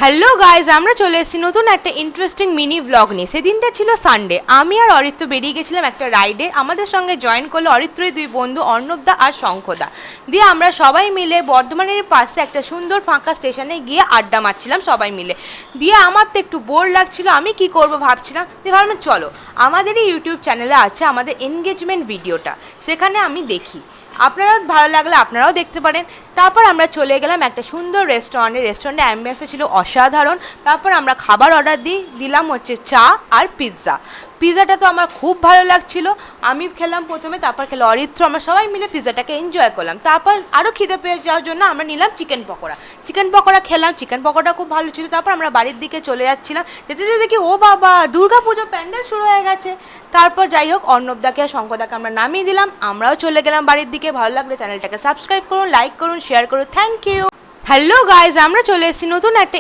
Hello guys, আমরা চলে এসেছি নতুন একটা ইন্টারেস্টিং মিনি ব্লগ নিয়ে। সেদিনটা ছিল সানডে। আমি আর অরিত্র বেরিয়ে গেছিলাম একটা রাইডে। আমাদের সঙ্গে জয়েন করলো অরিত্রই দুই বন্ধু, অর্ণবদা আর শঙ্খদা। দিয়ে আমরা সবাই মিলে বর্ধমানের পাশে একটা সুন্দর ফাঁকা স্টেশনে গিয়ে আড্ডা মারছিলাম সবাই মিলে। দিয়ে আমার তো একটু বোর লাগছিল, আমি কি করব ভাবছিলাম। দিয়ে ভাবলাম চলো, আমাদেরই ইউটিউব চ্যানেলে আছে আমাদের এনগেজমেন্ট ভিডিওটা, সেখানে আমি দেখি, আপনারা ভালো লাগলে আপনারাও দেখতে পারেন। তারপর আমরা চলে গেলাম একটা সুন্দর রেস্টুরেন্টে অ্যাম্বিয়েন্সটা ছিল অসাধারণ। তারপর আমরা খাবার অর্ডার দিলাম হচ্ছে চা আর পিৎজা। পিৎজাটা তো আমার খুব ভালো লাগছিল, আমি খেলাম প্রথমে, তারপর খেলো অরিত্র। আমরা সবাই মিলে পিৎজাটাকে এনজয় করলাম। তারপর আরও খিদে পেয়ে যাওয়ার জন্য আমরা নিলাম চিকেন পকোড়া খেলাম। চিকেন পকোড়া খুব ভালো ছিল। তারপর আমরা বাড়ির দিকে চলে যাচ্ছিলাম, যেতে যেতে দেখি ও বাবা, দুর্গা পুজো প্যান্ডেল শুরু হয়ে গেছে। তারপর যাই হোক, অর্ণবদাকে আর শঙ্কদাকে আমরা নামিয়ে দিলাম, আমরাও চলে গেলাম বাড়ির দিকে। ভালো লাগলে চ্যানেলটাকে সাবস্ক্রাইব করুন, লাইক করুন, শেয়ার করুন। Thank you. হ্যালো গাইজ, আমরা চলে এসেছি নতুন একটা